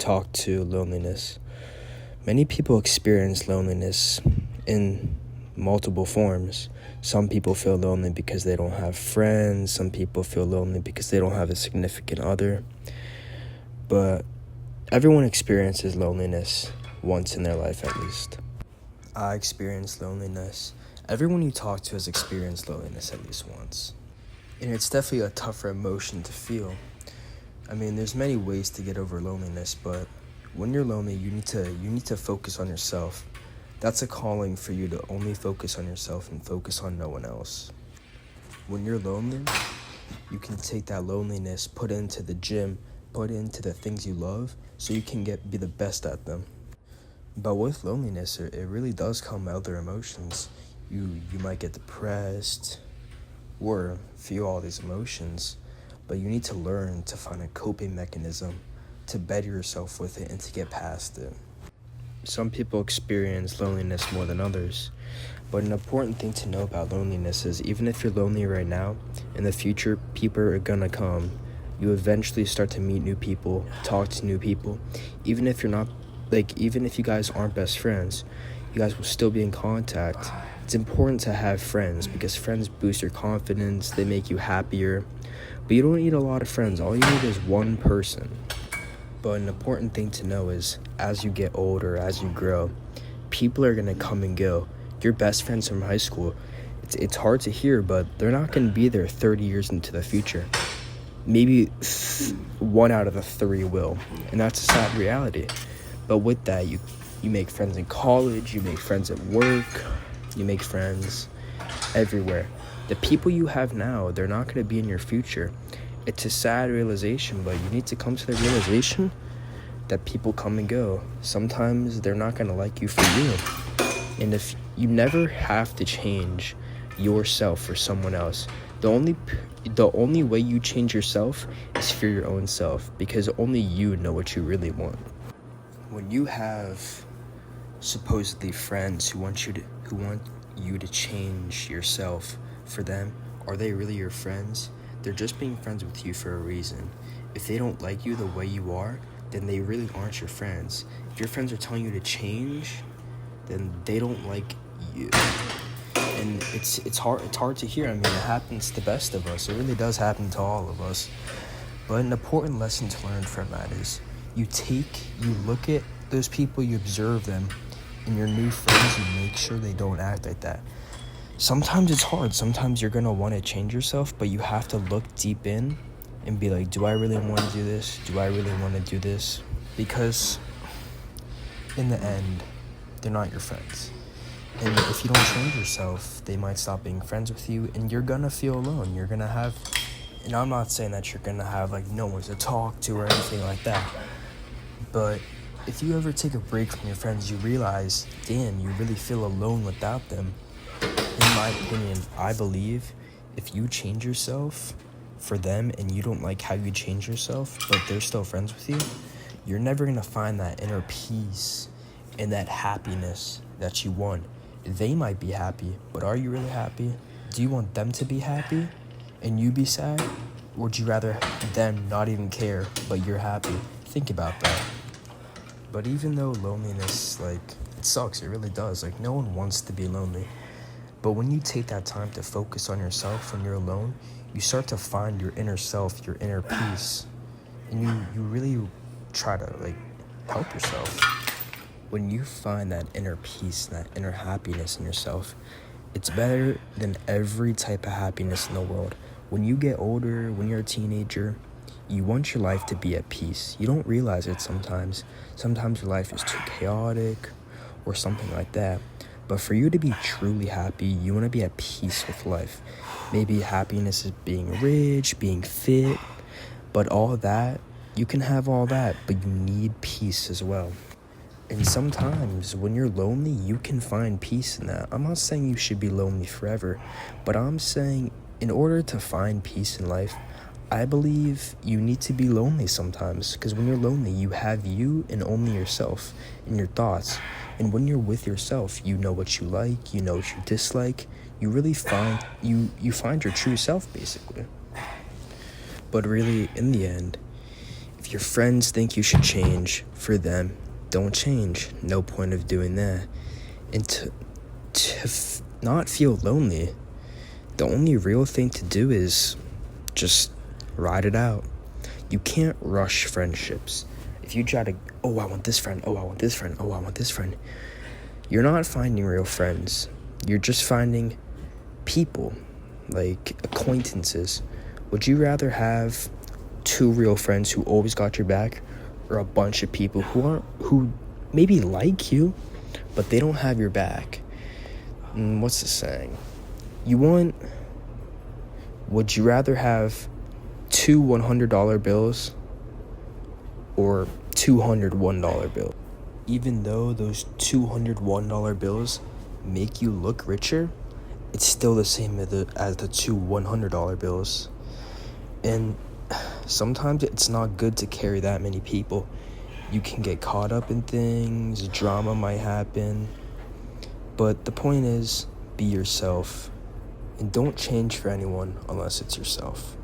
talk to loneliness. Many people experience loneliness in multiple forms. Some people feel lonely because they don't have friends. Some people feel lonely because they don't have a significant other. But everyone experiences loneliness once in their life at least. I experience loneliness. Everyone you talk to has experienced loneliness at least once. And it's definitely a tougher emotion to feel. I mean, there's many ways to get over loneliness, but when you're lonely, you need to focus on yourself. That's a calling for you to only focus on yourself and focus on no one else. When you're lonely, you can take that loneliness, put it into the gym, put it into the things you love, so you can be the best at them. But with loneliness, it really does come other emotions. You might get depressed or feel all these emotions, but you need to learn to find a coping mechanism to better yourself with it and to get past it. Some people experience loneliness more than others, but an important thing to know about loneliness is even if you're lonely right now, in the future, people are gonna come. You eventually start to meet new people, talk to new people. Even if you guys aren't best friends, you guys will still be in contact. It's important to have friends because friends boost your confidence, they make you happier. But you don't need a lot of friends, all you need is one person. But an important thing to know is, as you get older, as you grow, people are gonna come and go. Your best friends from high school, it's hard to hear, but they're not gonna be there 30 years into the future. Maybe 1 out of the 3 will, and that's a sad reality. But with that, you make friends in college, you make friends at work, you make friends everywhere. The people you have now, they're not gonna be in your future. It's a sad realization, but you need to come to the realization that people come and go. Sometimes they're not going to like you for you. And if you never have to change yourself for someone else, the only way you change yourself is for your own self, because only you know what you really want. When you have supposedly friends who want you to change yourself for them, are they really your friends? They're just being friends with you for a reason. If they don't like you the way you are, then they really aren't your friends. If your friends are telling you to change, then they don't like you. And it's hard to hear. I mean, it happens to the best of us. It really does happen to all of us. But an important lesson to learn from that is you look at those people, you observe them, and your new friends, you make sure they don't act like that. Sometimes it's hard. Sometimes you're going to want to change yourself, but you have to look deep in and be like, do I really want to do this? Do I really want to do this? Because in the end, they're not your friends. And if you don't change yourself, they might stop being friends with you, and you're going to feel alone. You're going to have, and I'm not saying that you're going to have like no one to talk to or anything like that. But if you ever take a break from your friends, you realize, damn, you really feel alone without them. In my opinion, I believe if you change yourself for them and you don't like how you change yourself, but they're still friends with you, you're never going to find that inner peace and that happiness that you want. They might be happy, but are you really happy? Do you want them to be happy and you be sad? Or would you rather them not even care, but you're happy? Think about that. But even though loneliness, it sucks, it really does. No one wants to be lonely. But when you take that time to focus on yourself when you're alone, you start to find your inner self, your inner peace. And you really try to help yourself. When you find that inner peace, that inner happiness in yourself, it's better than every type of happiness in the world. When you get older, when you're a teenager, you want your life to be at peace. You don't realize it sometimes. Sometimes your life is too chaotic or something like that. But for you to be truly happy, you want to be at peace with life. Maybe happiness is being rich, being fit, but all that, you can have all that, but you need peace as well. And sometimes when you're lonely, you can find peace in that. I'm not saying you should be lonely forever, but I'm saying in order to find peace in life, I believe you need to be lonely sometimes, because when you're lonely, you have you and only yourself and your thoughts. And when you're with yourself, you know what you like, you know what you dislike. You really find you find your true self, basically. But really, in the end, if If your friends think you should change for them, don't change. No point of doing that. And to not feel lonely, the only real thing to do is just ride it out. You can't rush friendships. If you try to, oh, I want this friend, oh, I want this friend, oh, I want this friend, you're not finding real friends. You're just finding people, like acquaintances. Would you rather have 2 real friends who always got your back, or a bunch of people who maybe like you, but they don't have your back? What's the saying? Would you rather have 2 $100 bills or 200 $1 bills? Even though those 200 $1 bills make you look richer, it's still the same as the 2 $100 bills. And sometimes it's not good to carry that many people. You can get caught up in things, drama might happen. But the point is, be yourself. And don't change for anyone unless it's yourself.